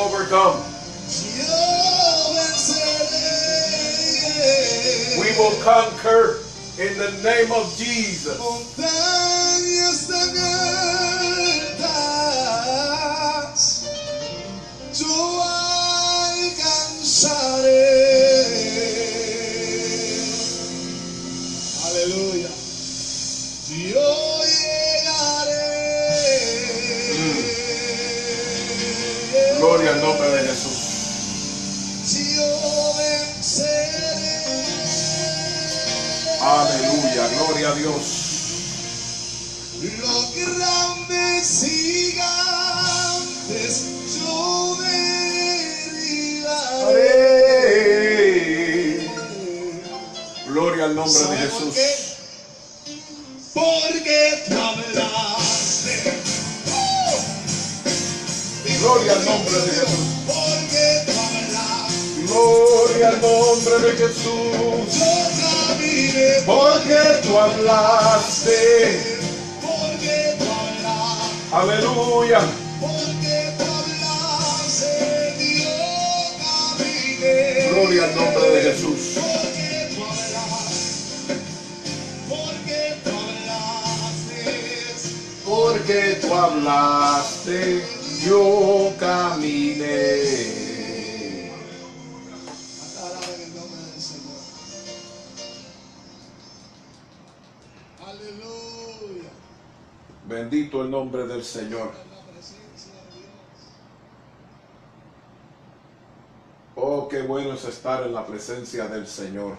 overcome. We will conquer in the name of Jesus. Montañas tan altas, yo alcanzaré. Aleluya. Yo llegaré. Gloria al nombre de Jesús. Yo venceré. Aleluya, gloria a Dios. Los grandes gigantes yo derribaré. Gloria al nombre de ¿Sabe por Jesús. qué? Porque tú hablaste. Gloria al nombre de Jesús. Porque tú hablaste. Gloria al nombre de Jesús. Yo caminé. Porque tú hablaste. Porque tú hablaste. Aleluya. Porque tú hablaste. Yo caminé. Gloria al nombre de Jesús. Porque tú hablaste, yo caminé. Alaben el nombre del Señor. Aleluya. Bendito el nombre del Señor. La presencia de Dios. Oh, qué bueno es estar en la presencia del Señor.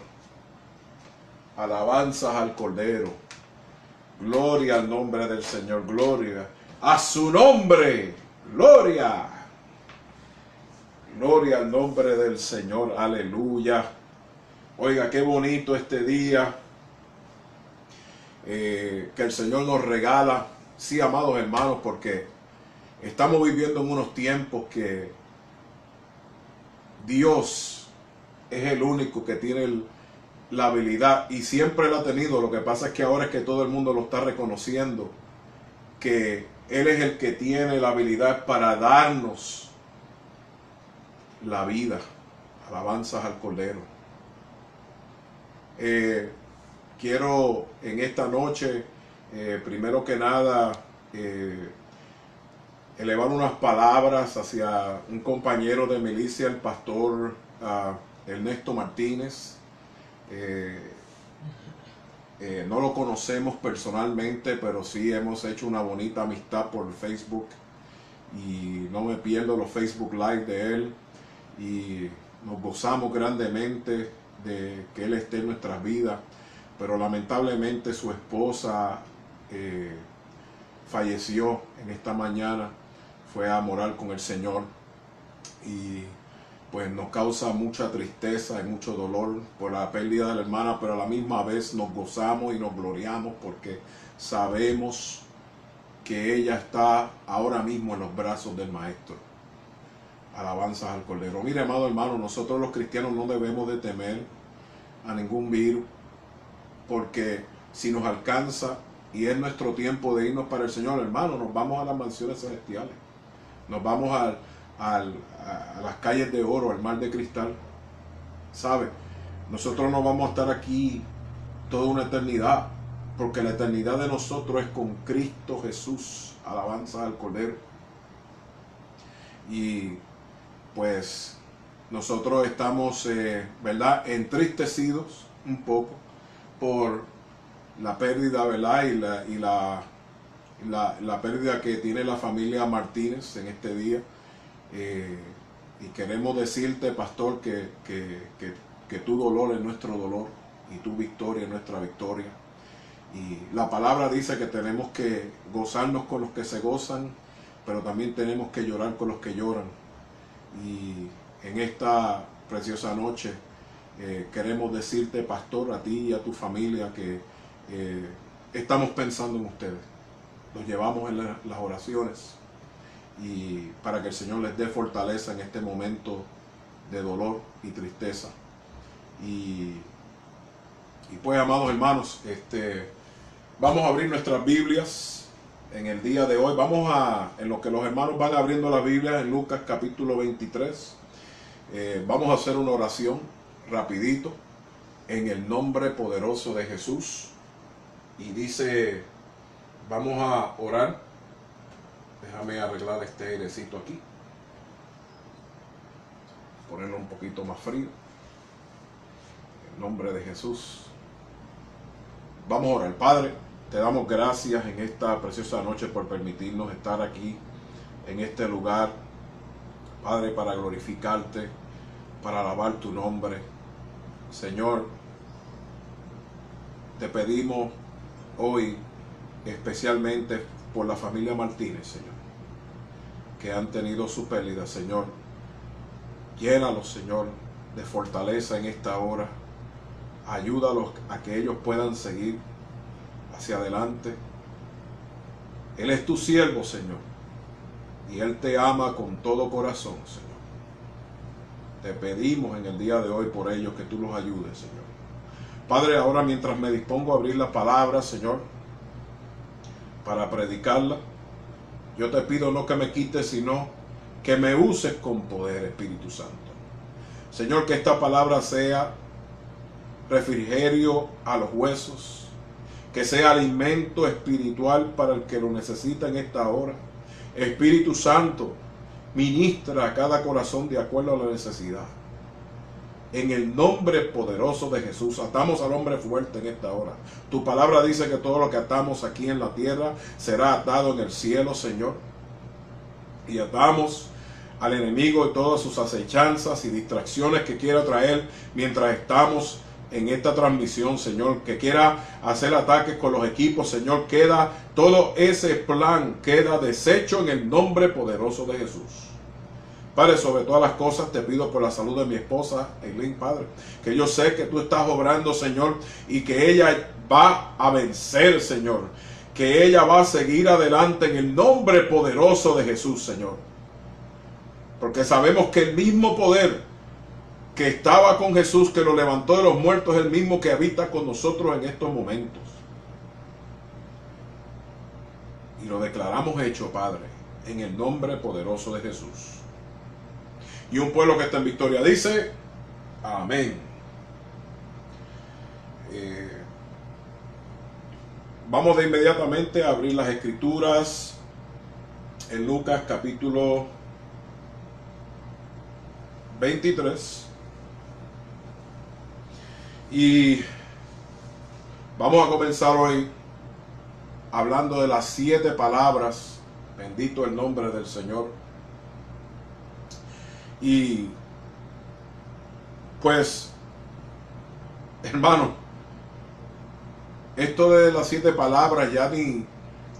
Alabanzas al Cordero. Gloria al nombre del Señor. Gloria a su nombre. Gloria. Gloria al nombre del Señor. Aleluya. Oiga, qué bonito este día que el Señor nos regala. Sí, amados hermanos, porque estamos viviendo en unos tiempos que Dios es el único que tiene la habilidad, y siempre la ha tenido. Lo que pasa es que ahora es que todo el mundo lo está reconociendo, que Él es el que tiene la habilidad para darnos la vida. Alabanzas al Cordero. Quiero en esta noche, primero que nada, elevar unas palabras hacia un compañero de milicia, el pastor Ernesto Martínez. No lo conocemos personalmente, pero sí hemos hecho una bonita amistad por Facebook, y no me pierdo los Facebook Live de él, y nos gozamos grandemente de que él esté en nuestras vidas. Pero lamentablemente su esposa falleció en esta mañana, fue a morar con el Señor, y pues nos causa mucha tristeza y mucho dolor por la pérdida de la hermana, pero a la misma vez nos gozamos y nos gloriamos porque sabemos que ella está ahora mismo en los brazos del Maestro. Alabanzas al Cordero. Mire, amado hermano, nosotros los cristianos no debemos de temer a ningún virus, porque si nos alcanza y es nuestro tiempo de irnos para el Señor, hermano, nos vamos a las mansiones celestiales, nos vamos a las calles de oro, al mar de cristal. ¿Sabe? Nosotros no vamos a estar aquí toda una eternidad, porque la eternidad de nosotros es con Cristo Jesús. Alabanza al Cordero. Y pues nosotros estamos, ¿verdad?, entristecidos un poco por la pérdida, ¿verdad?, y la pérdida que tiene la familia Martínez en este día. Y queremos decirte, pastor, que tu dolor es nuestro dolor y tu victoria es nuestra victoria. Y la palabra dice que tenemos que gozarnos con los que se gozan, pero también tenemos que llorar con los que lloran. Y en esta preciosa noche queremos decirte, pastor, a ti y a tu familia, que estamos pensando en ustedes. Los llevamos en las oraciones, y para que el Señor les dé fortaleza en este momento de dolor y tristeza. Y pues, amados hermanos, vamos a abrir nuestras Biblias en el día de hoy. Vamos a, en lo que los hermanos van abriendo la Biblia, en Lucas capítulo 23, vamos a hacer una oración rapidito en el nombre poderoso de Jesús. Y dice, vamos a orar. Déjame arreglar este airecito aquí, ponerlo un poquito más frío. En el nombre de Jesús. Vamos a orar. Padre, te damos gracias en esta preciosa noche por permitirnos estar aquí en este lugar, Padre, para glorificarte, para alabar tu nombre. Señor, te pedimos hoy especialmente por la familia Martínez, Señor, que han tenido su pérdida, Señor. Llénalos, Señor, de fortaleza en esta hora. Ayúdalos a que ellos puedan seguir hacia adelante. Él es tu siervo, Señor, y Él te ama con todo corazón, Señor. Te pedimos en el día de hoy por ellos que tú los ayudes, Señor. Padre, ahora mientras me dispongo a abrir la palabra, Señor, para predicarla, yo te pido no que me quites, sino que me uses con poder, Espíritu Santo. Señor, que esta palabra sea refrigerio a los huesos, que sea alimento espiritual para el que lo necesita en esta hora. Espíritu Santo, ministra a cada corazón de acuerdo a la necesidad. En el nombre poderoso de Jesús, atamos al hombre fuerte en esta hora. Tu palabra dice que todo lo que atamos aquí en la tierra será atado en el cielo, Señor. Y atamos al enemigo y todas sus acechanzas y distracciones que quiera traer mientras estamos en esta transmisión, Señor, que quiera hacer ataques con los equipos, Señor. Queda todo ese plan, queda deshecho en el nombre poderoso de Jesús. Padre, sobre todas las cosas te pido por la salud de mi esposa, Eileen, Padre, que yo sé que tú estás obrando, Señor, y que ella va a vencer, Señor, que ella va a seguir adelante en el nombre poderoso de Jesús, Señor, porque sabemos que el mismo poder que estaba con Jesús, que lo levantó de los muertos, es el mismo que habita con nosotros en estos momentos. Y lo declaramos hecho, Padre, en el nombre poderoso de Jesús. Y un pueblo que está en victoria dice, amén. Vamos de inmediatamente a abrir las escrituras en Lucas capítulo 23. Y vamos a comenzar hoy hablando de las 7 palabras. Bendito el nombre del Señor. Y pues, hermano, esto de las 7 palabras ya ni...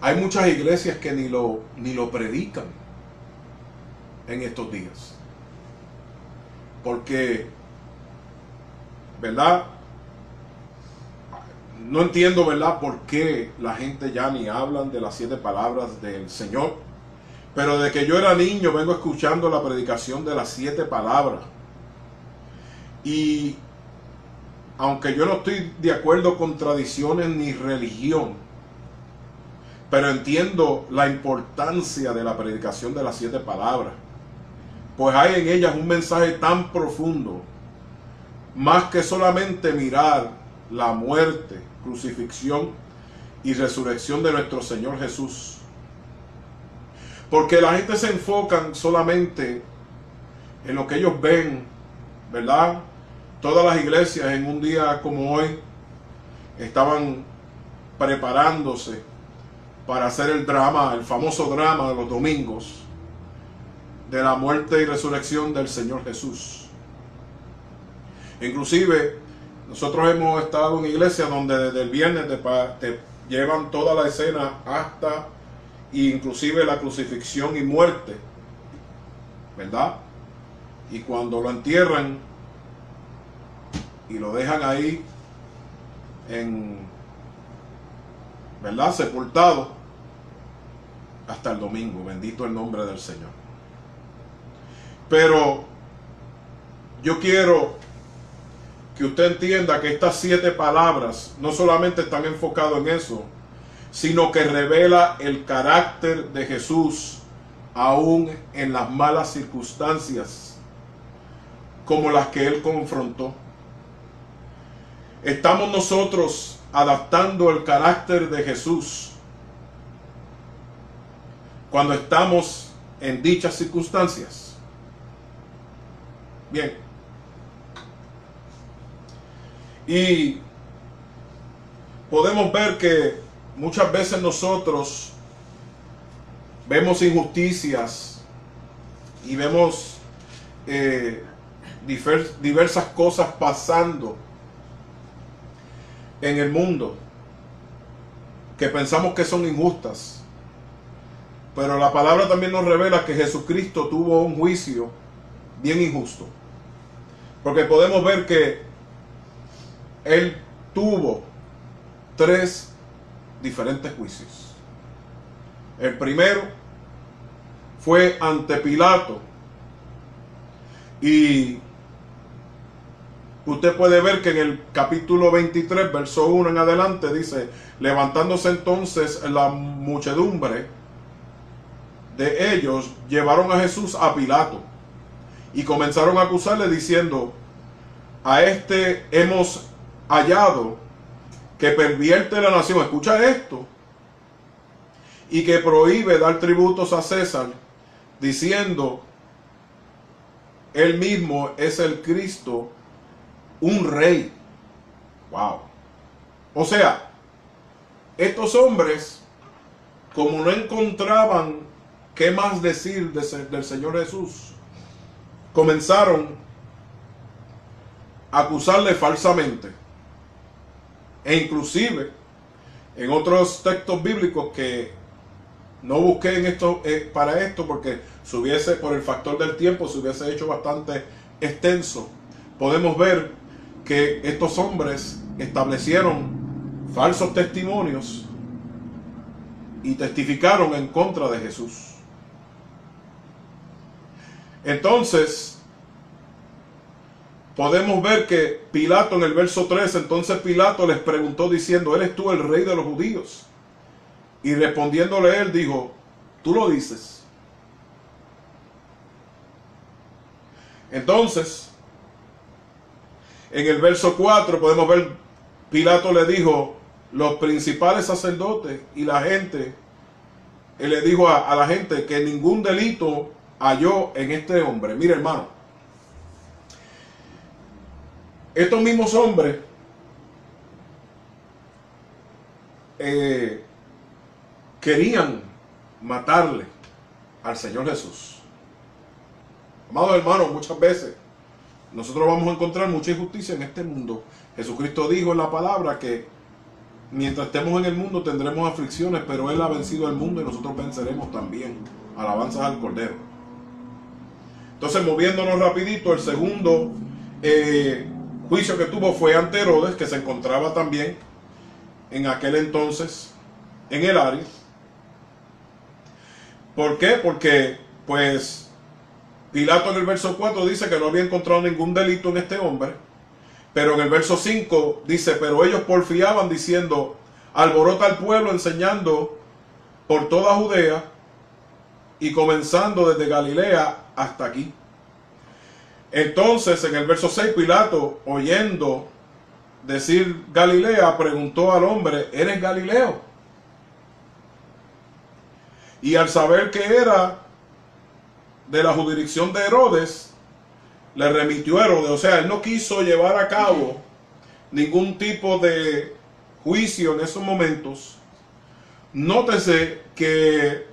Hay muchas iglesias que ni lo predican en estos días. Porque, ¿verdad? No entiendo, ¿verdad?, por qué la gente ya ni hablan de las 7 palabras del Señor. Pero de que yo era niño vengo escuchando la predicación de las 7 palabras. Y aunque yo no estoy de acuerdo con tradiciones ni religión, pero entiendo la importancia de la predicación de las 7 palabras. Pues hay en ellas un mensaje tan profundo, más que solamente mirar la muerte, crucifixión y resurrección de nuestro Señor Jesús. Porque la gente se enfocan solamente en lo que ellos ven, ¿verdad? Todas las iglesias en un día como hoy estaban preparándose para hacer el drama, el famoso drama de los domingos, de la muerte y resurrección del Señor Jesús. Inclusive nosotros hemos estado en iglesias donde desde el viernes te llevan toda la escena hasta inclusive la crucifixión y muerte, ¿verdad? Y cuando lo entierran y lo dejan ahí ¿verdad?, sepultado hasta el domingo. Bendito el nombre del Señor. Pero yo quiero que usted entienda que estas 7 palabras no solamente están enfocadas en eso, sino que revela el carácter de Jesús aún en las malas circunstancias como las que Él confrontó. ¿Estamos nosotros adaptando el carácter de Jesús cuando estamos en dichas circunstancias? Bien. Y podemos ver que muchas veces nosotros vemos injusticias y vemos diversas cosas pasando en el mundo que pensamos que son injustas, pero la palabra también nos revela que Jesucristo tuvo un juicio bien injusto, porque podemos ver que Él tuvo 3 diferentes juicios. El primero fue ante Pilato, y usted puede ver que en el capítulo 23, verso 1 en adelante, dice: levantándose entonces la muchedumbre de ellos, llevaron a Jesús a Pilato y comenzaron a acusarle diciendo: a este hemos hallado que pervierte la nación, escucha esto, y que prohíbe dar tributos a César, diciendo él mismo es el Cristo, un rey. Wow. O sea, estos hombres, como no encontraban qué más decir del Señor Jesús, comenzaron a acusarle falsamente. E inclusive en otros textos bíblicos que no busqué en esto, para esto, porque se hubiese, por el factor del tiempo, se hubiese hecho bastante extenso, podemos ver que estos hombres establecieron falsos testimonios y testificaron en contra de Jesús. Entonces podemos ver que Pilato, en el verso 3, entonces Pilato les preguntó diciendo: ¿eres tú el rey de los judíos? Y respondiéndole él dijo: tú lo dices. Entonces, en el verso 4 podemos ver, Pilato le dijo: los principales sacerdotes y la gente, él le dijo a la gente que ningún delito halló en este hombre. Mire, hermano, estos mismos hombres querían matarle al Señor Jesús. Amados hermanos, muchas veces nosotros vamos a encontrar mucha injusticia en este mundo. Jesucristo dijo en la palabra que mientras estemos en el mundo tendremos aflicciones, pero Él ha vencido al mundo y nosotros venceremos también. Alabanzas al Cordero. Entonces, moviéndonos rapidito, el segundo juicio que tuvo fue ante Herodes, que se encontraba también en aquel entonces en el área. ¿Por qué? Porque pues Pilato en el verso 4 dice que no había encontrado ningún delito en este hombre, pero en el verso 5 dice: pero ellos porfiaban diciendo: alborota al pueblo, enseñando por toda Judea y comenzando desde Galilea hasta aquí. Entonces, en el verso 6, Pilato, oyendo decir Galilea, preguntó al hombre: ¿eres Galileo? Y al saber que era de la jurisdicción de Herodes, le remitió a Herodes. O sea, él no quiso llevar a cabo ningún tipo de juicio en esos momentos. Nótese que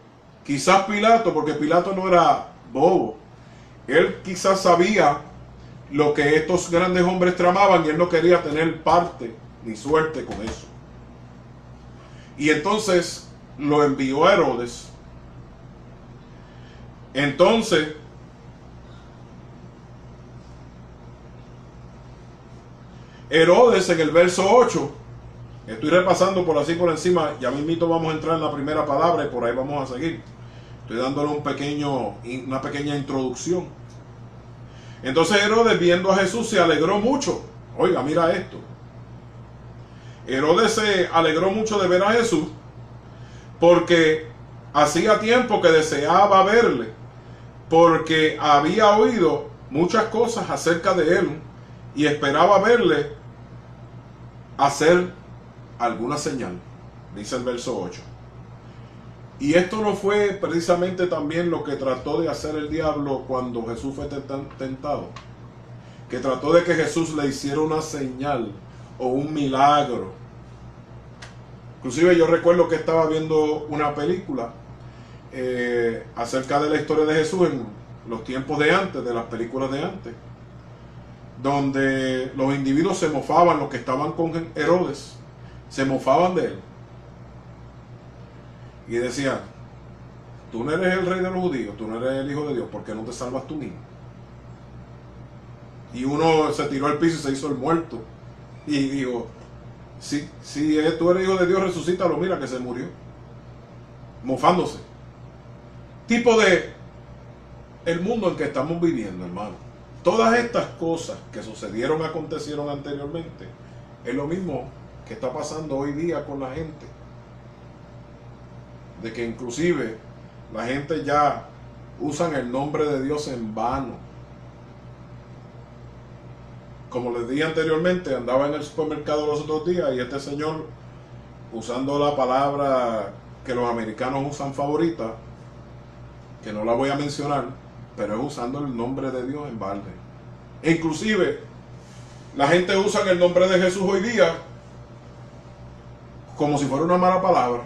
quizás Pilato, porque Pilato no era bobo, él quizás sabía lo que estos grandes hombres tramaban y él no quería tener parte ni suerte con eso. Y entonces lo envió a Herodes. Entonces, Herodes en el verso 8, estoy repasando por así por encima, ya mismito vamos a entrar en la primera palabra y por ahí vamos a seguir. Estoy dándole una pequeña introducción. Entonces Herodes, viendo a Jesús, se alegró mucho. Oiga, mira esto. Herodes se alegró mucho de ver a Jesús porque hacía tiempo que deseaba verle, porque había oído muchas cosas acerca de él y esperaba verle hacer alguna señal, dice el verso 8. Y esto no fue precisamente también lo que trató de hacer el diablo cuando Jesús fue tentado, que trató de que Jesús le hiciera una señal o un milagro. Inclusive yo recuerdo que estaba viendo una película acerca de la historia de Jesús en los tiempos de antes, de las películas de antes, donde los individuos se mofaban, los que estaban con Herodes, se mofaban de él. Y decían, tú no eres el rey de los judíos, tú no eres el hijo de Dios, ¿por qué no te salvas tú mismo? Y uno se tiró al piso y se hizo el muerto. Y dijo, si tú eres hijo de Dios, resucítalo, mira que se murió. Mofándose. Tipo de el mundo en que estamos viviendo, hermano. Todas estas cosas que sucedieron, acontecieron anteriormente, es lo mismo que está pasando hoy día con la gente. De que inclusive la gente ya usan el nombre de Dios en vano. Como les dije anteriormente, andaba en el supermercado los otros días y este señor, usando la palabra que los americanos usan favorita, que no la voy a mencionar, pero es usando el nombre de Dios en balde. E inclusive la gente usa el nombre de Jesús hoy día como si fuera una mala palabra.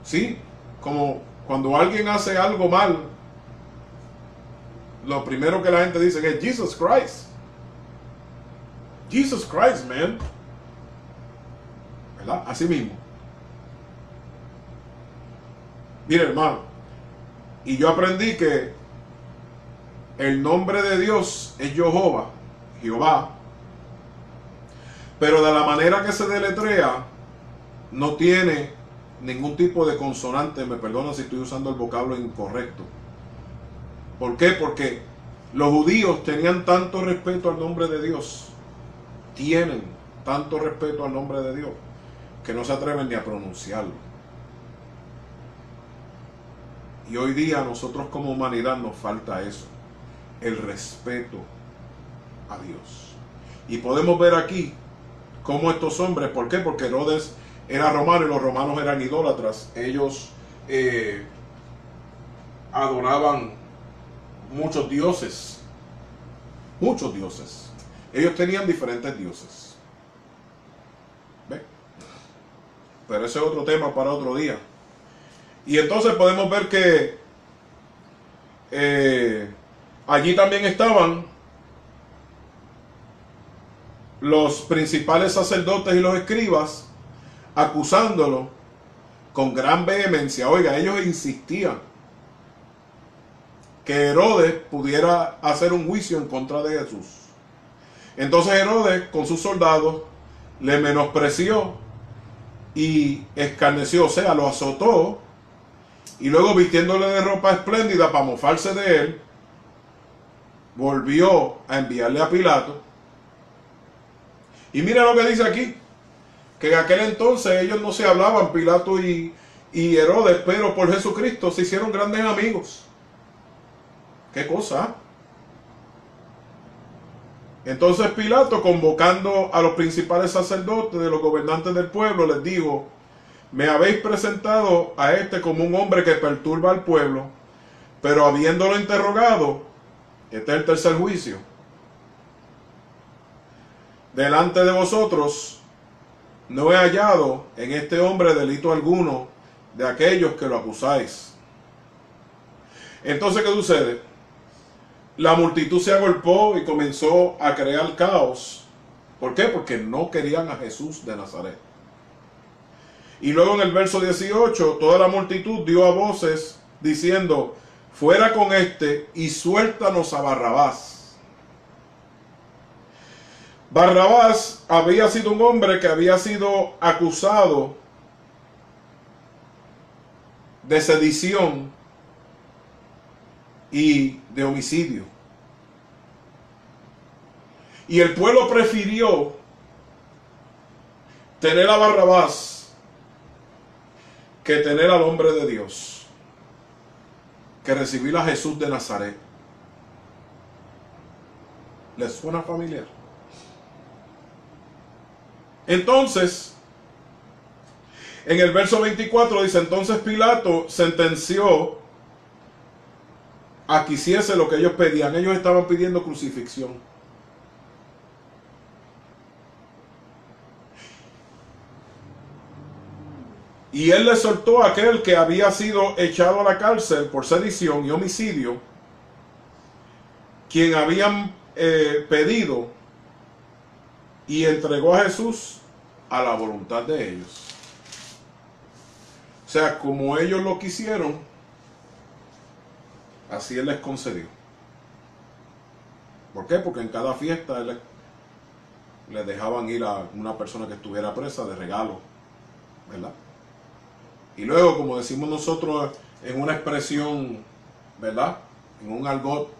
Sí, como cuando alguien hace algo mal, lo primero que la gente dice es Jesus Christ. Jesus Christ, man. ¿Verdad? Así mismo. Mire, hermano, y yo aprendí que el nombre de Dios es Jehová, pero de la manera que se deletrea no tiene ningún tipo de consonante. Me perdona si estoy usando el vocablo incorrecto. ¿Por qué? Porque los judíos tenían tanto respeto al nombre de Dios, tienen tanto respeto al nombre de Dios, que no se atreven ni a pronunciarlo. Y hoy día a nosotros como humanidad nos falta eso, el respeto a Dios. Y podemos ver aquí cómo estos hombres, ¿por qué? Porque Herodes era romano y los romanos eran idólatras. Ellos adoraban muchos dioses. Muchos dioses. Ellos tenían diferentes dioses. ¿Ve? Pero ese es otro tema para otro día. Y entonces podemos ver que allí también estaban los principales sacerdotes y los escribas acusándolo con gran vehemencia. Oiga, ellos insistían que Herodes pudiera hacer un juicio en contra de Jesús. Entonces Herodes con sus soldados le menospreció y escarneció, o sea, lo azotó, y luego vistiéndole de ropa espléndida para mofarse de él, volvió a enviarle a Pilato. Y mira lo que dice aquí, que en aquel entonces ellos no se hablaban, Pilato y Herodes, pero por Jesucristo se hicieron grandes amigos. ¿Qué cosa? Entonces Pilato, convocando a los principales sacerdotes de los gobernantes del pueblo, les dijo: me habéis presentado a este como un hombre que perturba al pueblo, pero habiéndolo interrogado, este es el tercer juicio, delante de vosotros no he hallado en este hombre delito alguno de aquellos que lo acusáis. Entonces, ¿qué sucede? La multitud se agolpó y comenzó a crear caos. ¿Por qué? Porque no querían a Jesús de Nazaret. Y luego en el verso 18, toda la multitud dio a voces diciendo: fuera con este y suéltanos a Barrabás. Barrabás había sido un hombre que había sido acusado de sedición y de homicidio. Y el pueblo prefirió tener a Barrabás que tener al hombre de Dios, que recibir a Jesús de Nazaret. ¿Les suena familiar? Entonces, en el verso 24 dice, entonces Pilato sentenció a que hiciese lo que ellos pedían. Ellos estaban pidiendo crucifixión. Y él le soltó a aquel que había sido echado a la cárcel por sedición y homicidio, quien habían pedido, y entregó a Jesús a la voluntad de ellos. O sea, como ellos lo quisieron, así él les concedió. ¿Por qué? Porque en cada fiesta le dejaban ir a una persona que estuviera presa de regalo, ¿verdad? Y luego, como decimos nosotros en una expresión, ¿verdad?, en un argot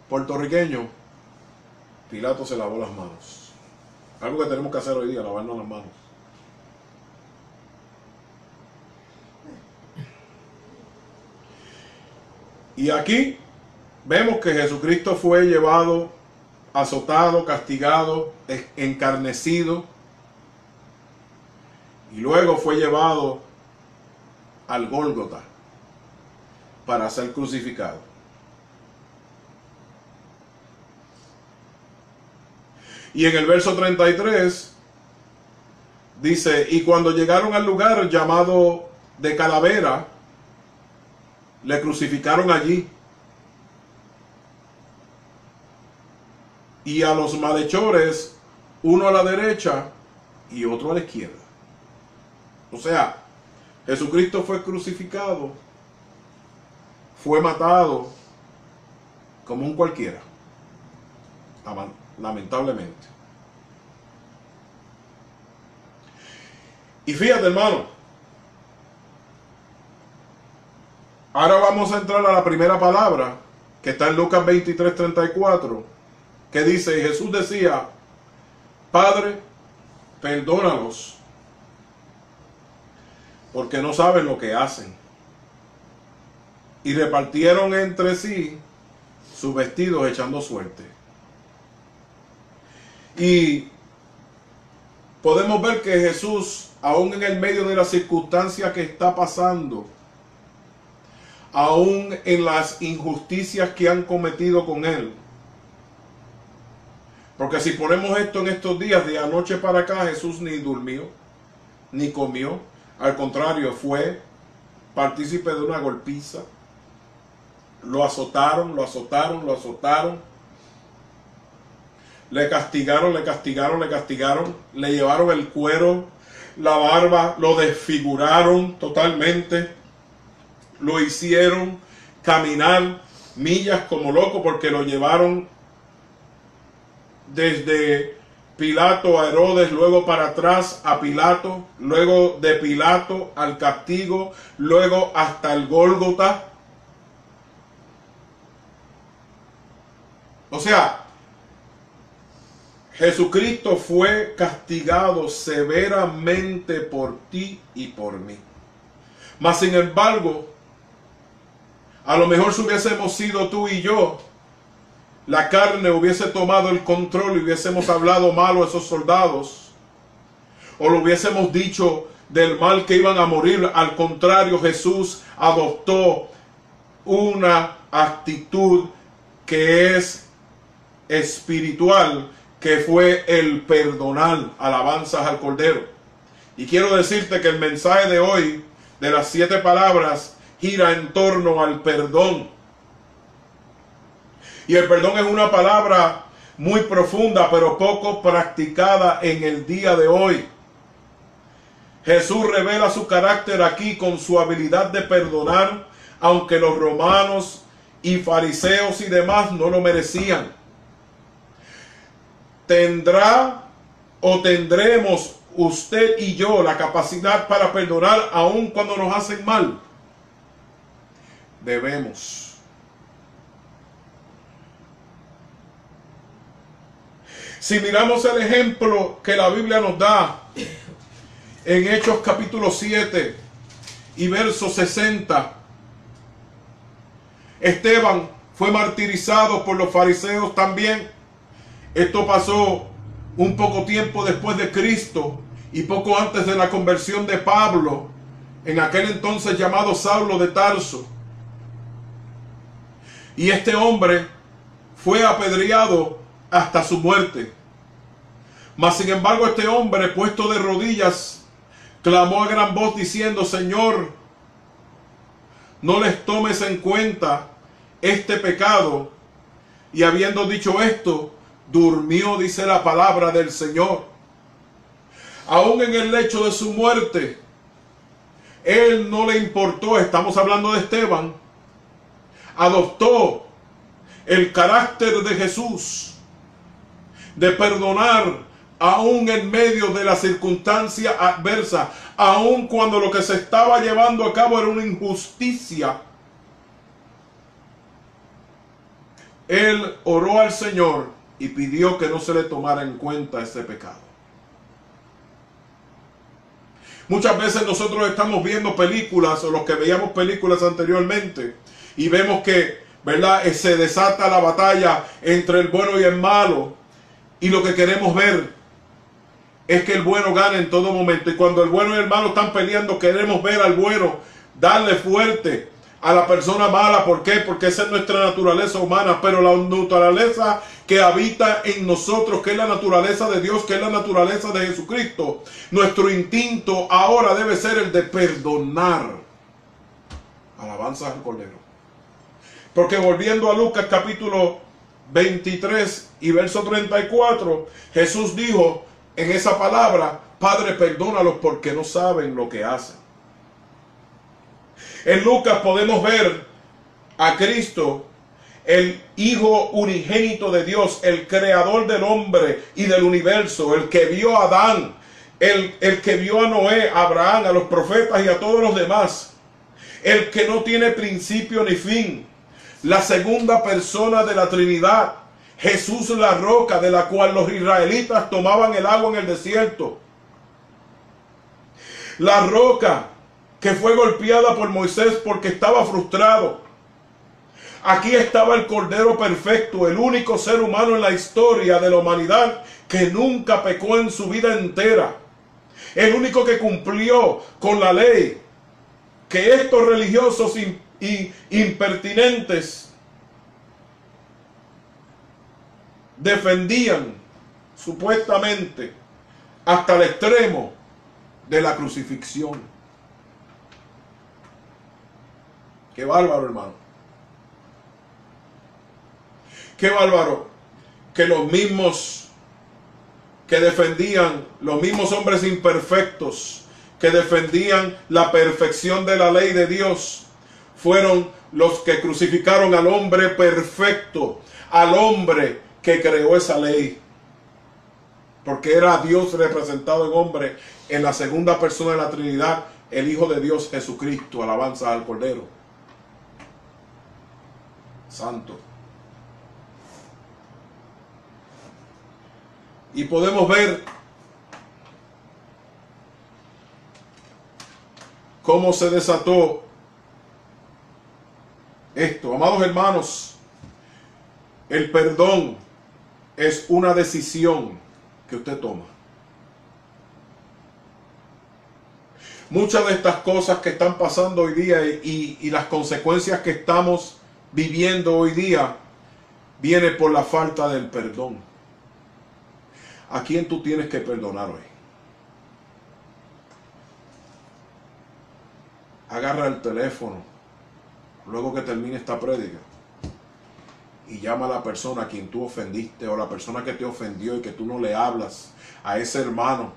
puertorriqueño, Pilato se lavó las manos. Algo que tenemos que hacer hoy día, lavarnos las manos. Y aquí vemos que Jesucristo fue llevado, azotado, castigado, encarnecido, y luego fue llevado al Gólgota para ser crucificado. Y en el verso 33 dice, y cuando llegaron al lugar llamado de Calavera, le crucificaron allí. Y a los malhechores, uno a la derecha y otro a la izquierda. O sea, Jesucristo fue crucificado, fue matado como un cualquiera, lamentablemente. Y fíjate, hermano, ahora vamos a entrar a la primera palabra que está en Lucas 23:34, que dice, y Jesús decía, Padre, perdónalos, porque no saben lo que hacen. Y repartieron entre sí sus vestidos echando suerte. Y podemos ver que Jesús, aún en el medio de la circunstancia que está pasando, aún en las injusticias que han cometido con él, porque si ponemos esto en estos días, de anoche para acá, Jesús ni durmió, ni comió. Al contrario, fue partícipe de una golpiza. Lo azotaron, lo azotaron, lo azotaron. Le castigaron, le castigaron, le castigaron. Le llevaron el cuero, la barba, lo desfiguraron totalmente. Lo hicieron caminar millas como loco porque lo llevaron desde Pilato a Herodes, luego para atrás a Pilato, luego de Pilato al castigo, luego hasta el Gólgota. O sea, Jesucristo fue castigado severamente por ti y por mí. Mas sin embargo, a lo mejor si hubiésemos sido tú y yo, la carne hubiese tomado el control y hubiésemos hablado malo a esos soldados, o lo hubiésemos dicho del mal que iban a morir. Al contrario, Jesús adoptó una actitud que es espiritual, que fue el perdonar. Alabanzas al Cordero. Y quiero decirte que el mensaje de hoy, de las 7 palabras, gira en torno al perdón. Y el perdón es una palabra muy profunda, pero poco practicada en el día de hoy. Jesús revela su carácter aquí con su habilidad de perdonar, aunque los romanos y fariseos y demás no lo merecían. ¿Tendrá o tendremos usted y yo la capacidad para perdonar aun cuando nos hacen mal? Debemos. Si miramos el ejemplo que la Biblia nos da en Hechos capítulo 7 y verso 60. Esteban fue martirizado por los fariseos también. Esto pasó un poco tiempo después de Cristo y poco antes de la conversión de Pablo, en aquel entonces llamado Saulo de Tarso. Y este hombre fue apedreado hasta su muerte. Mas sin embargo este hombre, puesto de rodillas, clamó a gran voz diciendo: Señor, no les tomes en cuenta este pecado. Y habiendo dicho esto, durmió, dice la palabra del Señor. Aún en el lecho de su muerte, él no le importó, estamos hablando de Esteban, adoptó el carácter de Jesús, de perdonar aún en medio de la circunstancia adversa, aún cuando lo que se estaba llevando a cabo era una injusticia. Él oró al Señor y pidió que no se le tomara en cuenta ese pecado. Muchas veces nosotros estamos viendo películas, o los que veíamos películas anteriormente, y vemos que, ¿verdad?, se desata la batalla entre el bueno y el malo, y lo que queremos ver es que el bueno gane en todo momento. Y cuando el bueno y el malo están peleando, queremos ver al bueno darle fuerte a la persona mala. ¿Por qué? Porque esa es nuestra naturaleza humana. Pero la naturaleza que habita en nosotros, que es la naturaleza de Dios, que es la naturaleza de Jesucristo, nuestro instinto ahora debe ser el de perdonar. Alabanza al Cordero. Porque volviendo a Lucas capítulo 23 y verso 34, Jesús dijo en esa palabra: Padre, perdónalos porque no saben lo que hacen. En Lucas podemos ver a Cristo, el Hijo unigénito de Dios, el creador del hombre y del universo, el que vio a Adán, el que vio a Noé, a Abraham, a los profetas y a todos los demás, el que no tiene principio ni fin, la segunda persona de la Trinidad, Jesús la roca de la cual los israelitas tomaban el agua en el desierto, la roca que fue golpeada por Moisés porque estaba frustrado. Aquí estaba el Cordero perfecto, el único ser humano en la historia de la humanidad que nunca pecó en su vida entera, el único que cumplió con la ley que estos religiosos impertinentes defendían supuestamente hasta el extremo de la crucifixión. Qué bárbaro, hermano. Qué bárbaro que los mismos que defendían, los mismos hombres imperfectos que defendían la perfección de la ley de Dios, fueron los que crucificaron al hombre perfecto, al hombre que creó esa ley. Porque era Dios representado en hombre, en la segunda persona de la Trinidad, el Hijo de Dios Jesucristo. Alabanza al Cordero Santo. Y podemos ver cómo se desató esto. Amados hermanos, el perdón es una decisión que usted toma. Muchas de estas cosas que están pasando hoy día y las consecuencias que estamos viviendo hoy día viene por la falta del perdón. ¿A quién tú tienes que perdonar hoy? Agarra el teléfono luego que termine esta prédica y llama a la persona a quien tú ofendiste, o la persona que te ofendió y que tú no le hablas, a ese hermano.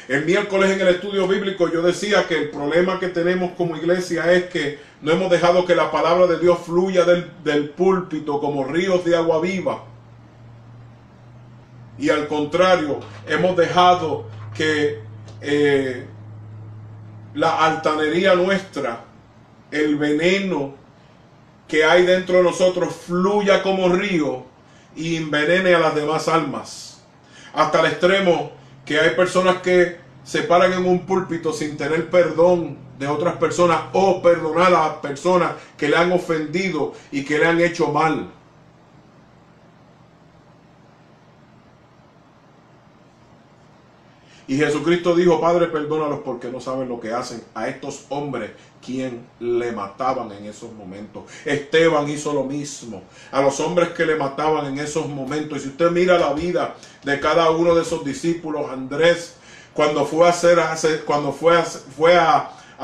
El miércoles en el estudio bíblico yo decía que el problema que tenemos como iglesia es que no hemos dejado que la palabra de Dios fluya del púlpito como ríos de agua viva. Y al contrario, hemos dejado que la altanería nuestra, el veneno que hay dentro de nosotros, fluya como río y envenene a las demás almas. Hasta el extremo que hay personas que se paran en un púlpito sin tener perdón de otras personas o perdonar a las personas que le han ofendido y que le han hecho mal. Y Jesucristo dijo: Padre, perdónalos porque no saben lo que hacen. A estos hombres, quien le mataban en esos momentos. Esteban hizo lo mismo. A los hombres que le mataban en esos momentos. Y si usted mira la vida de cada uno de esos discípulos, Andrés, cuando fue a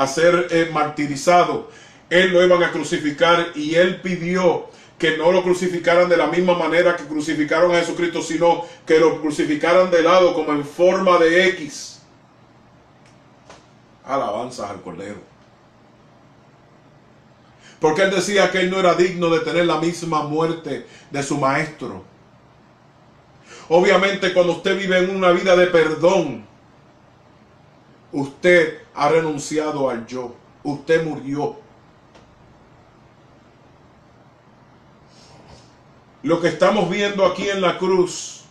ser martirizado, él lo iban a crucificar y él pidió que no lo crucificaran de la misma manera que crucificaron a Jesucristo, sino que lo crucificaran de lado, como en forma de X. Alabanzas al Cordero. Porque él decía que él no era digno de tener la misma muerte de su maestro. Obviamente, cuando usted vive en una vida de perdón, usted ha renunciado al yo. Usted murió. Lo que estamos viendo aquí en la cruz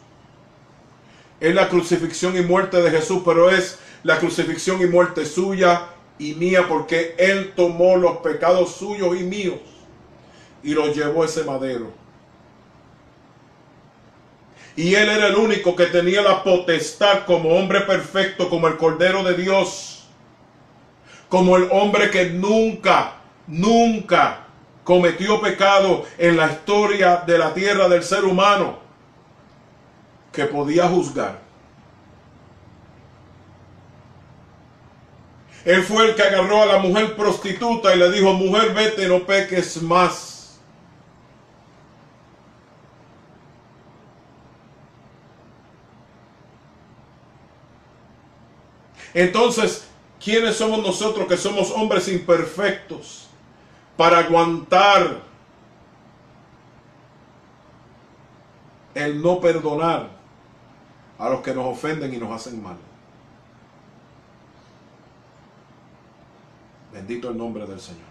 es la crucifixión y muerte de Jesús, pero es la crucifixión y muerte suya y mía, porque Él tomó los pecados suyos y míos y los llevó a ese madero. Y Él era el único que tenía la potestad como hombre perfecto, como el Cordero de Dios, como el hombre que nunca cometió pecado en la historia de la tierra del ser humano, que podía juzgar. Él fue el que agarró a la mujer prostituta y le dijo: mujer, vete, no peques más. Entonces, ¿quiénes somos nosotros que somos hombres imperfectos para aguantar el no perdonar a los que nos ofenden y nos hacen mal? Bendito el nombre del Señor.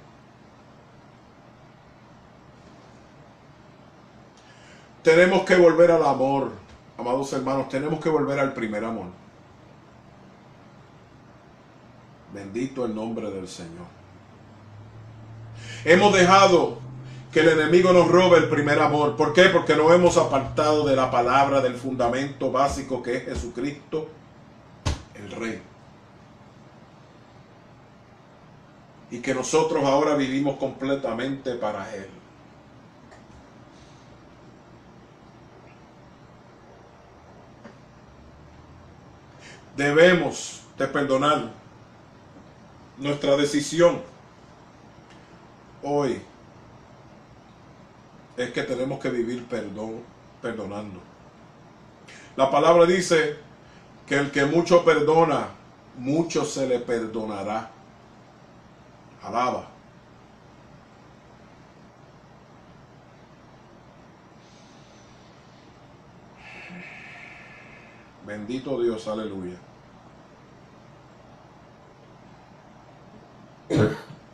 Tenemos que volver al amor, amados hermanos. Tenemos que volver al primer amor. Bendito el nombre del Señor. Hemos dejado que el enemigo nos robe el primer amor. ¿Por qué? Porque nos hemos apartado de la palabra, del fundamento básico que es Jesucristo, el Rey. Y que nosotros ahora vivimos completamente para Él. Debemos de perdonar. Nuestra decisión hoy es que tenemos que vivir perdonando. La palabra dice que el que mucho perdona, mucho se le perdonará. Alaba. Bendito Dios, aleluya.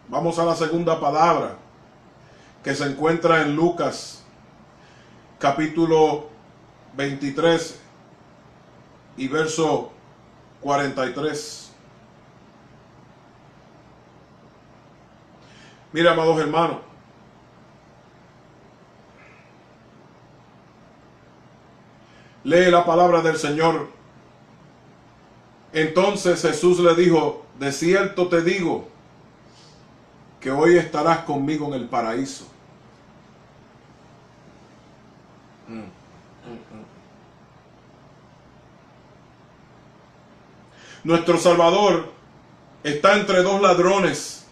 Vamos a la segunda palabra que se encuentra en Lucas capítulo 23 y verso 43. Mira, amados hermanos, lee la palabra del Señor. Entonces Jesús le dijo: de cierto te digo que hoy estarás conmigo en el paraíso. Nuestro Salvador está entre dos ladrones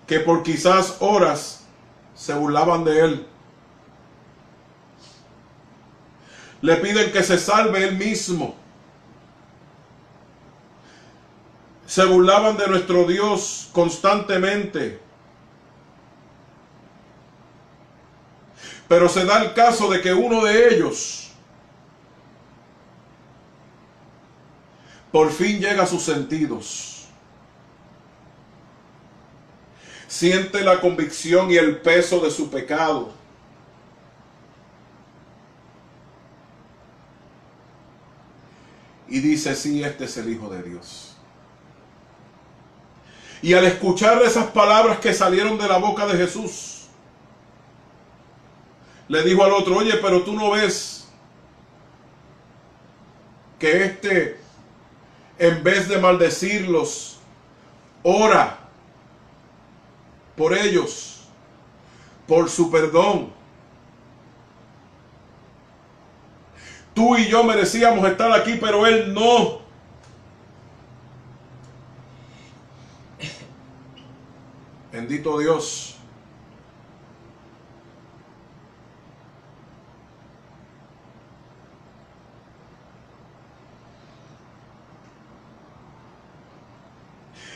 que por quizás horas se burlaban de Él. Le piden que se salve Él mismo. Se burlaban de nuestro Dios constantemente. Pero se da el caso de que uno de ellos por fin llega a sus sentidos. Siente la convicción y el peso de su pecado. y dice, sí, este es el Hijo de Dios. Y al escuchar esas palabras que salieron de la boca de Jesús, le dijo al otro, oye, pero tú no ves que este, en vez de maldecirlos, ora por ellos, por su perdón. Tú y yo merecíamos estar aquí, pero él no. Bendito Dios.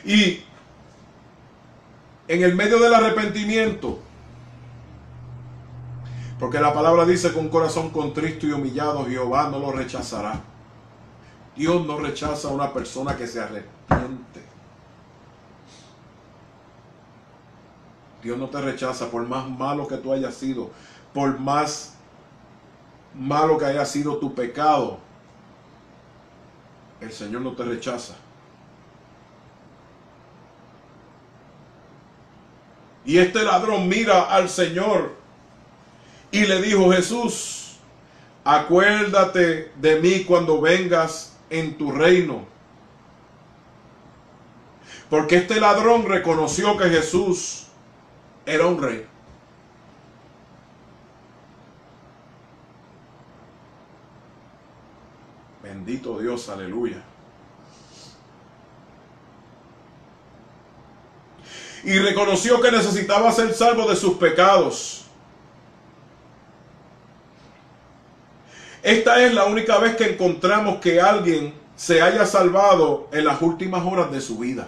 Y en el medio del arrepentimiento, porque la palabra dice, con corazón contristo y humillado Jehová no lo rechazará. Dios no rechaza a una persona que se arrepiente. Dios no te rechaza por más malo que tú hayas sido, por más malo que haya sido tu pecado. El Señor no te rechaza. Y este ladrón mira al Señor y le dijo, Jesús, acuérdate de mí cuando vengas en tu reino. Porque este ladrón reconoció que Jesús era un rey. Bendito Dios, aleluya. Y reconoció que necesitaba ser salvo de sus pecados. Esta es la única vez que encontramos que alguien se haya salvado en las últimas horas de su vida.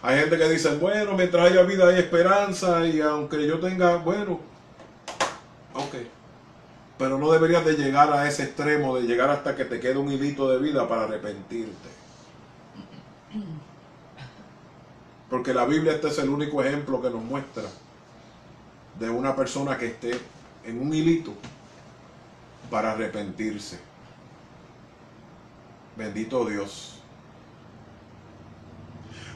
Hay gente que dice, bueno, mientras haya vida hay esperanza, y aunque yo tenga, bueno, ok. Pero no deberías de llegar a ese extremo, de llegar hasta que te quede un hilito de vida para arrepentirte. Porque la Biblia, este es el único ejemplo que nos muestra de una persona que esté en un hilito para arrepentirse. Bendito Dios.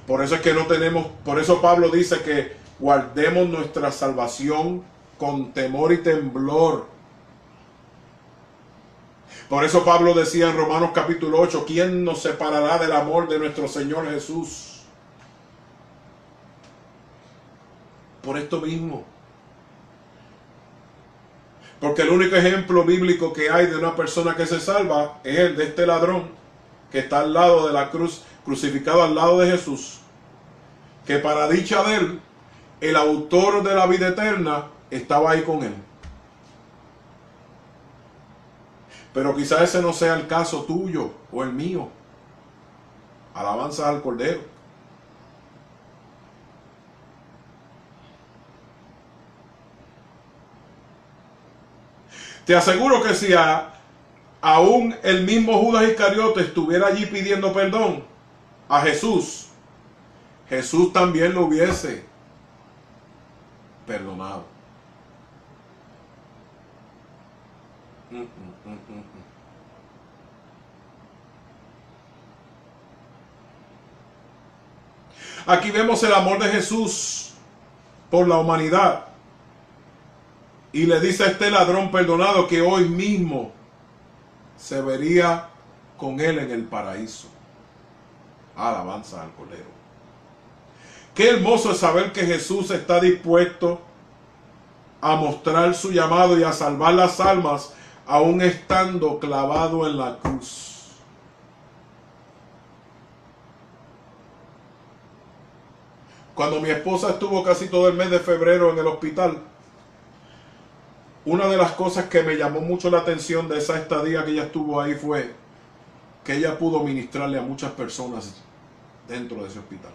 Por eso es que no tenemos, por eso Pablo dice que guardemos nuestra salvación con temor y temblor. Por eso Pablo decía en Romanos capítulo 8, ¿quién nos separará del amor de nuestro Señor Jesús? Por esto mismo. Porque el único ejemplo bíblico que hay de una persona que se salva es el de este ladrón que está al lado de la cruz, crucificado al lado de Jesús, que para dicha de él, el autor de la vida eterna estaba ahí con él. Pero quizás ese no sea el caso tuyo o el mío. Alabanza al Cordero. Te aseguro que si aún el mismo Judas Iscariote estuviera allí pidiendo perdón a Jesús, Jesús también lo hubiese perdonado. Aquí vemos el amor de Jesús por la humanidad. Y le dice a este ladrón perdonado que hoy mismo se vería con él en el paraíso. Alabanza al Cordero. Qué hermoso es saber que Jesús está dispuesto a mostrar su llamado y a salvar las almas aún estando clavado en la cruz. Cuando mi esposa estuvo casi todo el mes de febrero en el hospital, una de las cosas que me llamó mucho la atención de esa estadía que ella estuvo ahí fue que ella pudo ministrarle a muchas personas dentro de ese hospital,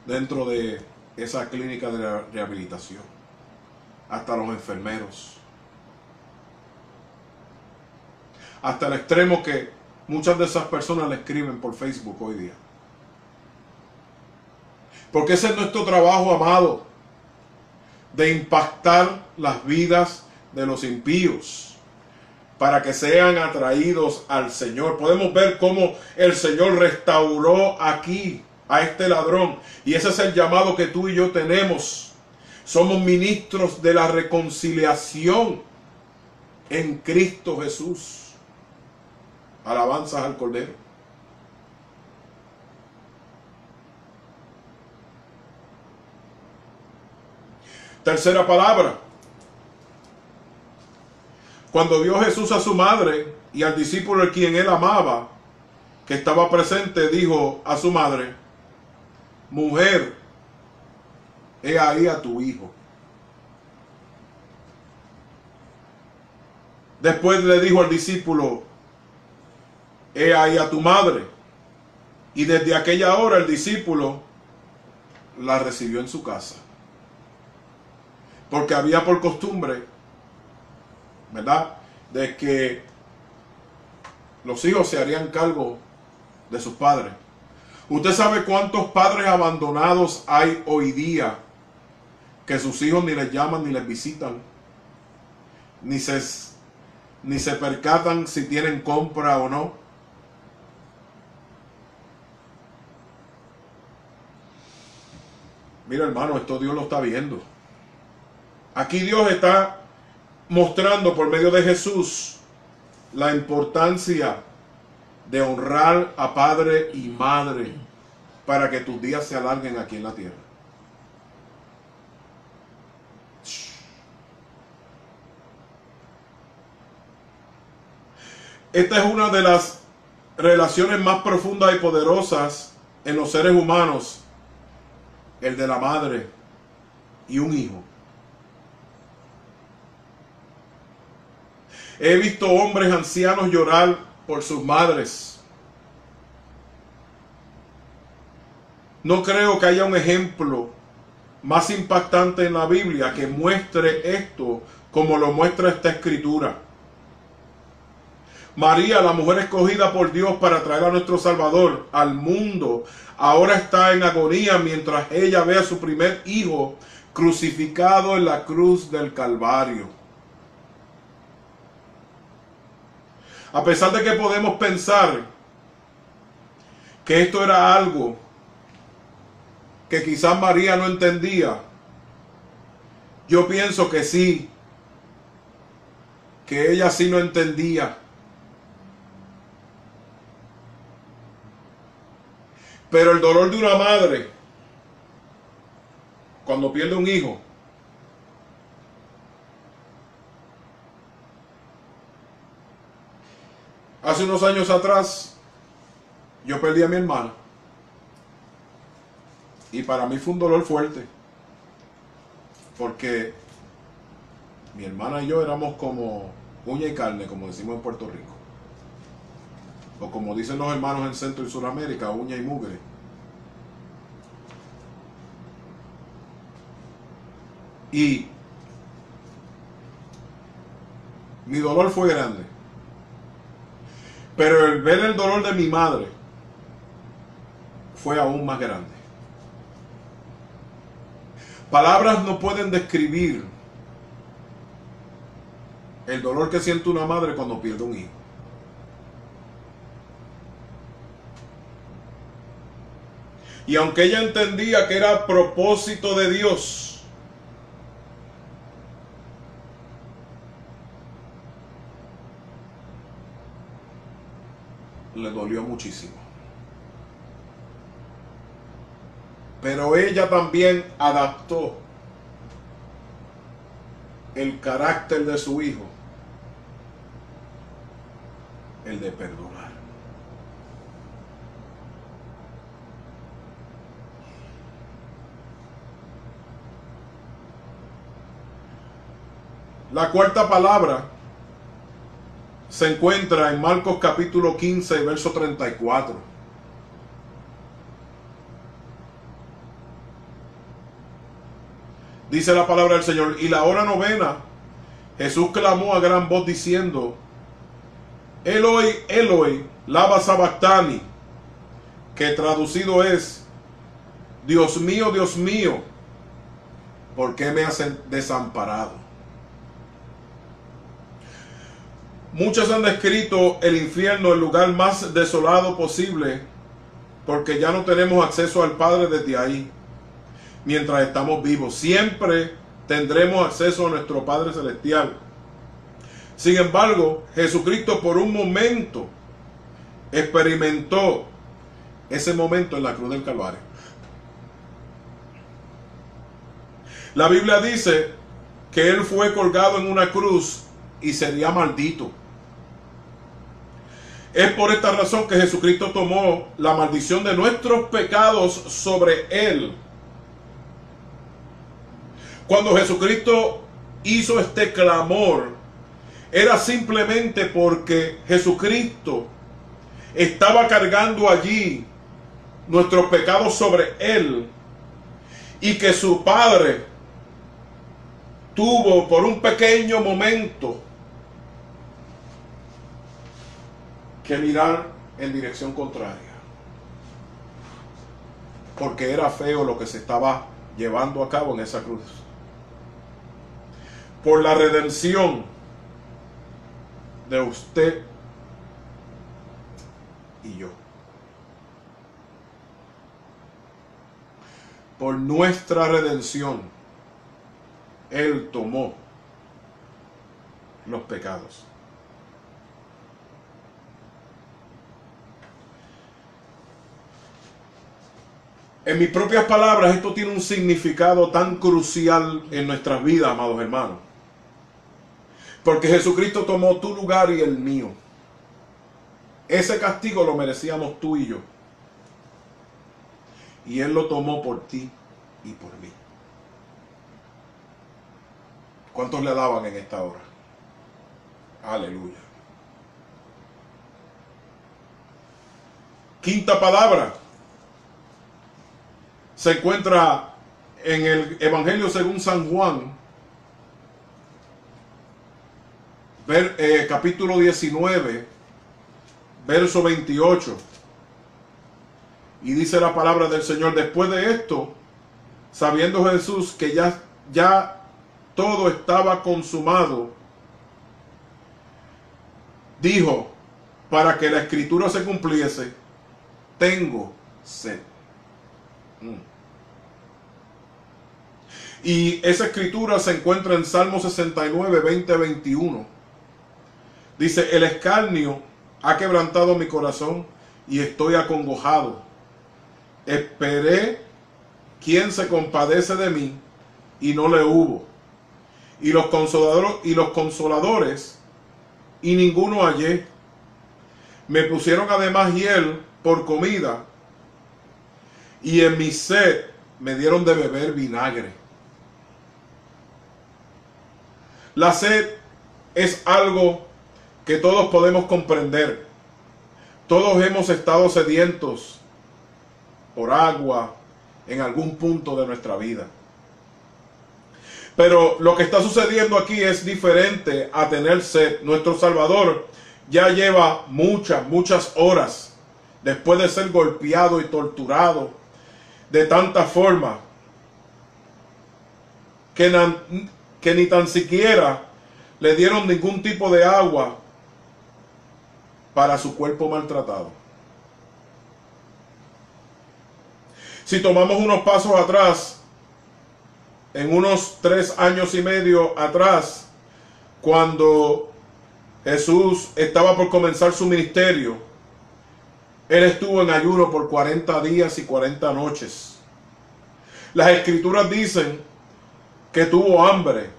dentro de esa clínica de rehabilitación, hasta los enfermeros, hasta el extremo que muchas de esas personas le escriben por Facebook hoy día. Porque ese es nuestro trabajo, amado, de impactar las vidas de los impíos. para que sean atraídos al Señor. Podemos ver cómo el Señor restauró aquí a este ladrón. Y ese es el llamado que tú y yo tenemos. Somos ministros de la reconciliación en Cristo Jesús. Alabanzas al Cordero. Tercera palabra. Cuando vio Jesús a su madre y al discípulo a quien él amaba, que estaba presente, dijo a su madre: mujer, he ahí a tu hijo. Después le dijo al discípulo: he ahí a tu madre. Y desde aquella hora el discípulo la recibió en su casa. Porque había por costumbre, ¿verdad?, de que los hijos se harían cargo de sus padres. ¿Usted sabe cuántos padres abandonados hay hoy día que sus hijos ni les llaman ni les visitan? Ni se percatan si tienen compra o no. Mira, hermano, esto Dios lo está viendo. Aquí Dios está mostrando por medio de Jesús la importancia de honrar a padre y madre para que tus días se alarguen aquí en la tierra. Esta es una de las relaciones más profundas y poderosas en los seres humanos, el de la madre y un hijo. He visto hombres ancianos llorar por sus madres. No creo que haya un ejemplo más impactante en la Biblia que muestre esto como lo muestra esta escritura. María, la mujer escogida por Dios para traer a nuestro Salvador al mundo, ahora está en agonía mientras ella ve a su primer hijo crucificado en la cruz del Calvario. A pesar de que podemos pensar que esto era algo que quizás María no entendía, yo pienso que sí, que ella sí lo entendía. Pero el dolor de una madre cuando pierde un hijo hace unos años atrás yo perdí a mi hermana y para mí fue un dolor fuerte porque mi hermana y yo éramos como uña y carne, como decimos en Puerto Rico, o como dicen los hermanos en Centro y Sudamérica, uña y mugre. Y mi dolor fue grande. Pero el ver el dolor de mi madre fue aún más grande. Palabras no pueden describir el dolor que siente una madre cuando pierde un hijo. Y aunque ella entendía que era propósito de Dios, le dolió muchísimo. Pero ella también adaptó el carácter de su hijo, el de perdonar. La cuarta palabra se encuentra en Marcos capítulo 15, verso 34. Dice la palabra del Señor: y la hora novena, Jesús clamó a gran voz diciendo: Eloi, Eloi, lama sabactani, que traducido es: Dios mío, ¿por qué me has desamparado? Muchos han descrito el infierno el lugar más desolado posible, porque ya no tenemos acceso al Padre desde ahí, mientras estamos vivos. Siempre tendremos acceso a nuestro Padre Celestial. Sin embargo, Jesucristo por un momento experimentó ese momento en la cruz del Calvario. La Biblia dice que Él fue colgado en una cruz y sería maldito. Es por esta razón que Jesucristo tomó la maldición de nuestros pecados sobre Él. Cuando Jesucristo hizo este clamor, era simplemente porque Jesucristo estaba cargando allí nuestros pecados sobre Él, y que su Padre tuvo por un pequeño momento que mirar en dirección contraria, porque era feo lo que se estaba llevando a cabo en esa cruz. Por la redención de usted y yo, por nuestra redención, Él tomó los pecados. En mis propias palabras, esto tiene un significado tan crucial en nuestras vidas, amados hermanos. Porque Jesucristo tomó tu lugar y el mío. Ese castigo lo merecíamos tú y yo. Y Él lo tomó por ti y por mí. ¿Cuántos le daban en esta hora? Aleluya. Quinta palabra. Se encuentra en el Evangelio según San Juan, capítulo 19, verso 28. Y dice la palabra del Señor: después de esto, sabiendo Jesús que ya todo estaba consumado, dijo, para que la escritura se cumpliese, tengo sed. Y esa escritura se encuentra en Salmo 69, 20, 21. Dice: el escarnio ha quebrantado mi corazón y estoy acongojado. Esperé quien se compadece de mí y no le hubo. Y los consoladores y ninguno hallé. Me pusieron además hiel por comida y en mi sed me dieron de beber vinagre. La sed es algo que todos podemos comprender. Todos hemos estado sedientos por agua en algún punto de nuestra vida. Pero lo que está sucediendo aquí es diferente a tener sed. Nuestro Salvador ya lleva muchas horas después de ser golpeado y torturado de tanta forma que ni tan siquiera le dieron ningún tipo de agua para su cuerpo maltratado. Si tomamos unos pasos atrás, en unos 3 años y medio atrás, cuando Jesús estaba por comenzar su ministerio, Él estuvo en ayuno por 40 días y 40 noches. Las escrituras dicen que tuvo hambre.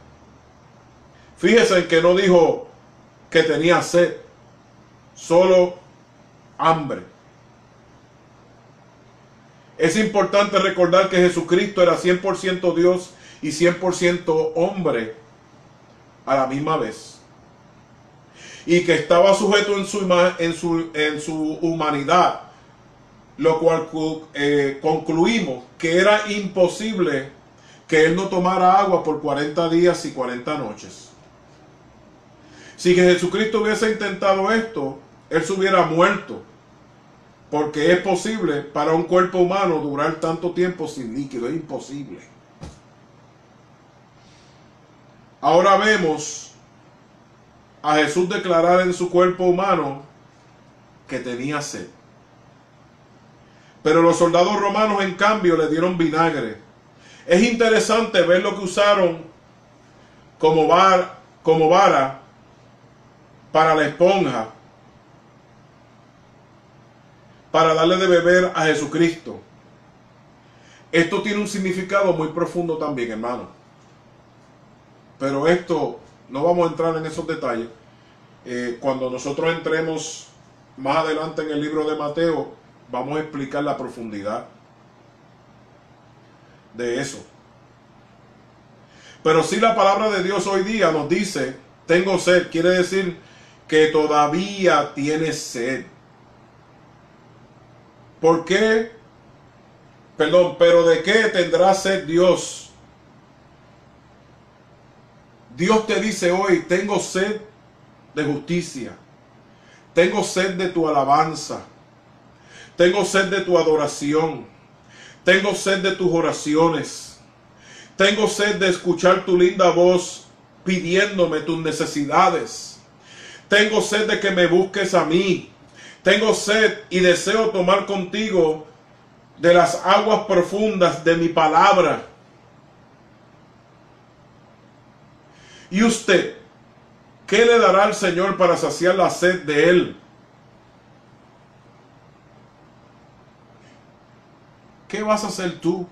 Fíjense que no dijo que tenía sed, solo hambre. Es importante recordar que Jesucristo era 100% Dios y 100% hombre a la misma vez, y que estaba sujeto en su humanidad, lo cual concluimos que era imposible que Él no tomara agua por 40 días y 40 noches. Si Jesucristo hubiese intentado esto, Él se hubiera muerto, porque es posible para un cuerpo humano durar tanto tiempo sin líquido, es imposible. Ahora vemos a Jesús declarar en su cuerpo humano que tenía sed. Pero los soldados romanos, en cambio, le dieron vinagre. Es interesante ver lo que usaron como vara para la esponja, para darle de beber a Jesucristo. Esto tiene un significado muy profundo también, hermano. Pero esto, no vamos a entrar en esos detalles. Cuando nosotros entremos más adelante en el libro de Mateo, vamos a explicar la profundidad de eso. Pero sí, la palabra de Dios hoy día nos dice, tengo sed, quiere decir que todavía tienes sed. ¿Por qué? Perdón, pero ¿de qué tendrá sed Dios? Dios te dice hoy, tengo sed de justicia, tengo sed de tu alabanza, tengo sed de tu adoración, tengo sed de tus oraciones, tengo sed de escuchar tu linda voz pidiéndome tus necesidades, tengo sed de que me busques a mí, tengo sed y deseo tomar contigo de las aguas profundas de mi palabra. ¿Y usted qué le dará al Señor para saciar la sed de Él? ¿Qué vas a hacer tú?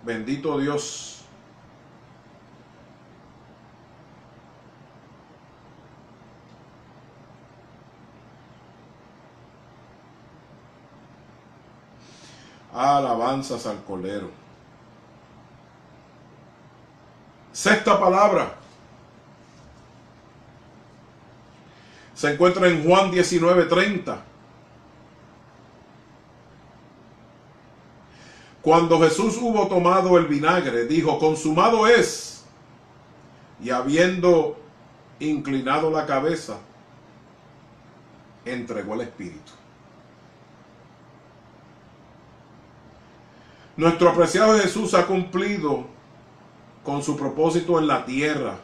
Bendito Dios. Alabanzas al Cordero. Sexta palabra. Se encuentra en Juan 19:30. Cuando Jesús hubo tomado el vinagre, dijo, consumado es. Y habiendo inclinado la cabeza, entregó el Espíritu. Nuestro apreciado Jesús ha cumplido con su propósito en la tierra.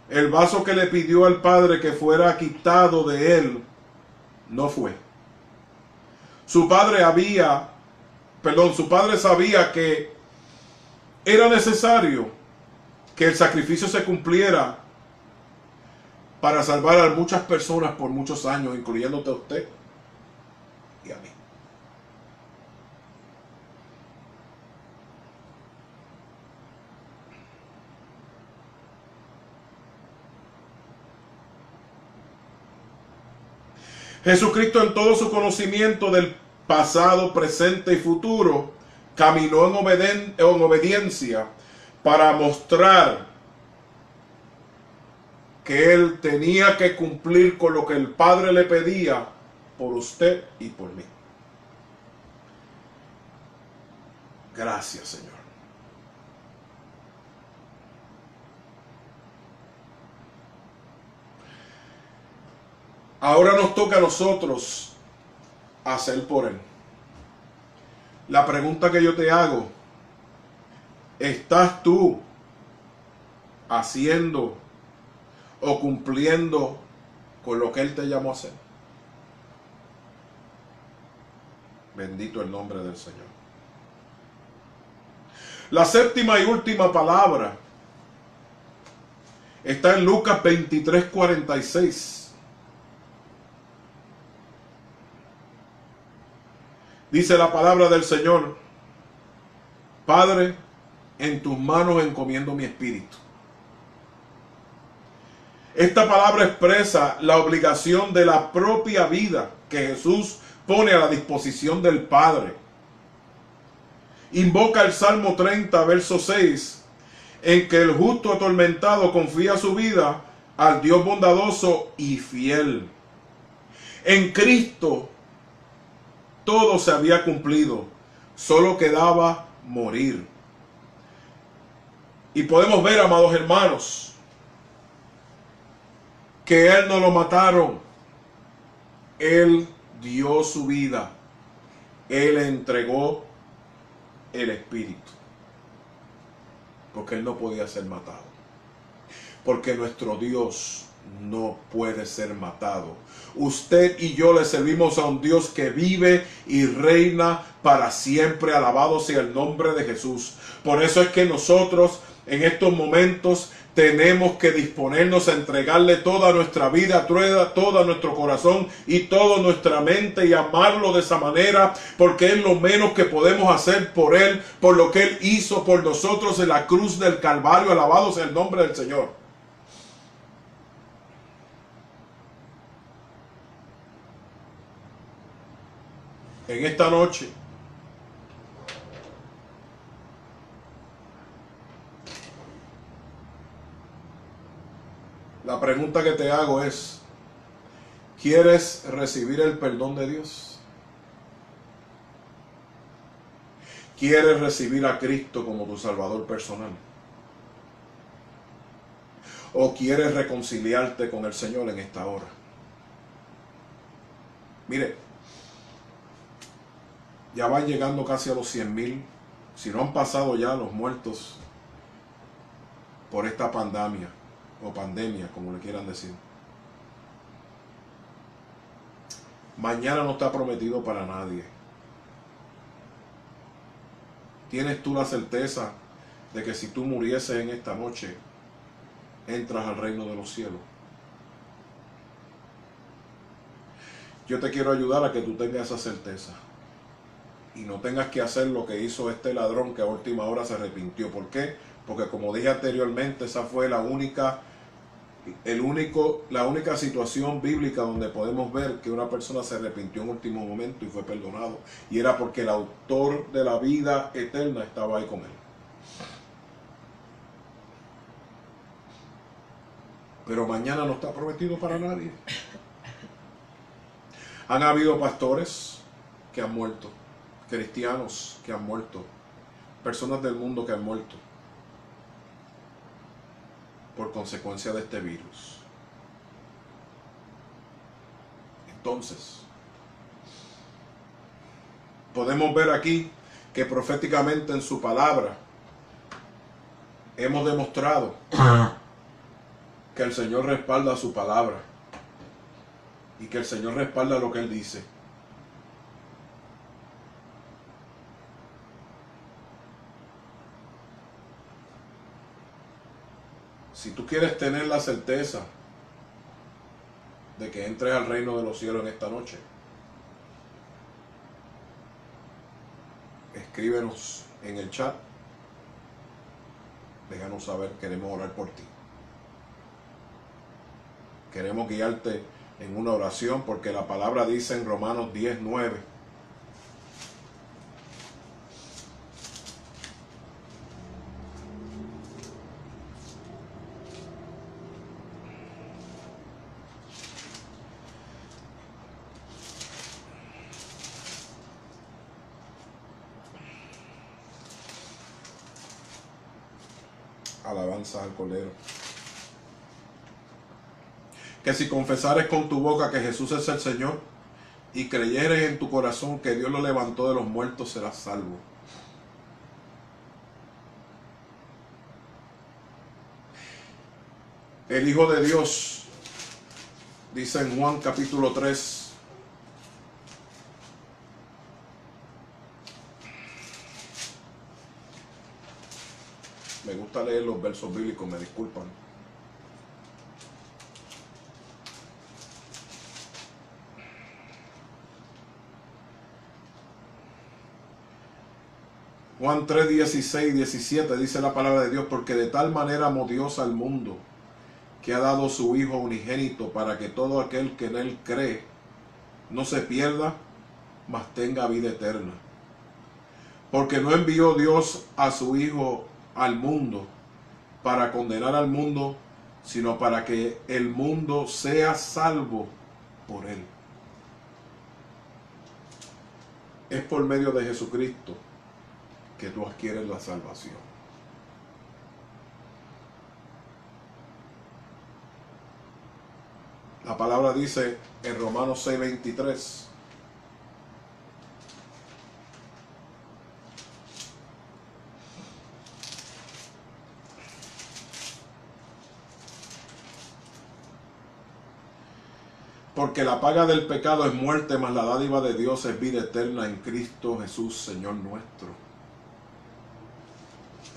El vaso que le pidió al Padre que fuera quitado de él, no fue. Su padre sabía que era necesario que el sacrificio se cumpliera para salvar a muchas personas por muchos años, incluyéndote a usted y a mí. Jesucristo, en todo su conocimiento del pasado, presente y futuro, caminó en obediencia para mostrar que Él tenía que cumplir con lo que el Padre le pedía por usted y por mí. Gracias, Señor. Ahora nos toca a nosotros hacer por Él. La pregunta que yo te hago, ¿estás tú haciendo o cumpliendo con lo que Él te llamó a hacer? Bendito el nombre del Señor. La séptima y última palabra está en Lucas 23:46. Dice la palabra del Señor: Padre, en tus manos encomiendo mi espíritu. Esta palabra expresa la obligación de la propia vida que Jesús pone a la disposición del Padre. Invoca el Salmo 30, verso 6, en que el justo atormentado confía su vida al Dios bondadoso y fiel. En Cristo todo se había cumplido, solo quedaba morir. Y podemos ver, amados hermanos, que Él no lo mataron. Él dio su vida. Él entregó el Espíritu. Porque Él no podía ser matado. porque nuestro Dios no puede ser matado. Usted y yo le servimos a un Dios que vive y reina para siempre. Alabado sea el nombre de Jesús. Por eso es que nosotros en estos momentos tenemos que disponernos a entregarle toda nuestra vida, todo nuestro corazón y toda nuestra mente y amarlo de esa manera, porque es lo menos que podemos hacer por Él, por lo que Él hizo por nosotros en la cruz del Calvario. Alabado sea el nombre del Señor. En esta noche la pregunta que te hago es: ¿quieres recibir el perdón de Dios? ¿Quieres recibir a Cristo como tu Salvador personal? ¿O quieres reconciliarte con el Señor en esta hora? Mire, ya van llegando casi a los 100,000, si no han pasado ya los muertos por esta pandemia, o pandemia, como le quieran decir. Mañana no está prometido para nadie. ¿Tienes tú la certeza de que si tú murieses en esta noche, entras al reino de los cielos? Yo te quiero ayudar a que tú tengas esa certeza y no tengas que hacer lo que hizo este ladrón que a última hora se arrepintió. ¿Por qué? Porque, como dije anteriormente, esa fue la única situación bíblica donde podemos ver que una persona se arrepintió en último momento y fue perdonado, y era porque el autor de la vida eterna estaba ahí con él. Pero mañana no está prometido para nadie. Han habido pastores que han muerto, cristianos que han muerto, personas del mundo que han muerto por consecuencia de este virus. Entonces, podemos ver aquí que proféticamente en su palabra hemos demostrado que el Señor respalda su palabra y que el Señor respalda lo que Él dice. Si tú quieres tener la certeza de que entres al reino de los cielos en esta noche, escríbenos en el chat, déjanos saber, queremos orar por ti. Queremos guiarte en una oración, porque la palabra dice en Romanos 10:9: alabanza al Cordero, que si confesares con tu boca que Jesús es el Señor y creyeres en tu corazón que Dios lo levantó de los muertos, serás salvo. El Hijo de Dios dice en Juan capítulo 3, me gusta leer los versos bíblicos, me disculpan. Juan 3, 16 y 17 dice la palabra de Dios: porque de tal manera amó Dios al mundo, que ha dado su Hijo unigénito, para que todo aquel que en Él cree no se pierda, mas tenga vida eterna. Porque no envió Dios a su Hijo al mundo para condenar al mundo, sino para que el mundo sea salvo por Él. Es por medio de Jesucristo que tú adquieres la salvación. La palabra dice en Romanos 6:23: porque la paga del pecado es muerte, mas la dádiva de Dios es vida eterna en Cristo Jesús, Señor nuestro.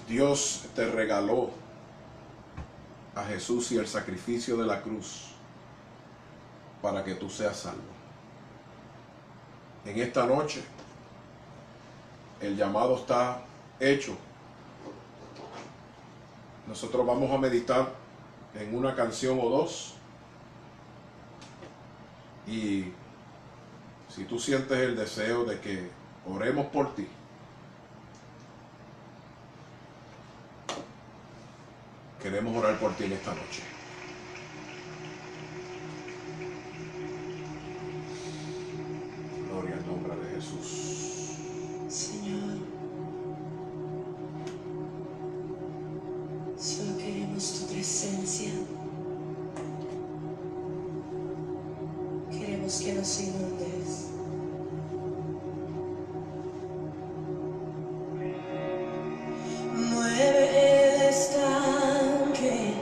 Dios te regaló a Jesús y el sacrificio de la cruz para que tú seas salvo. En esta noche, el llamado está hecho. Nosotros vamos a meditar en una canción o dos. Y si tú sientes el deseo de que oremos por ti, queremos orar por ti en esta noche. Gloria al nombre de Jesús. Señor, solo queremos tu presencia. Queremos que nos inundes. Mueve el estanque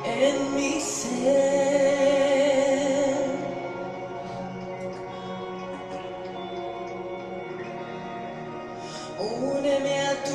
en mi ser. Úneme a tu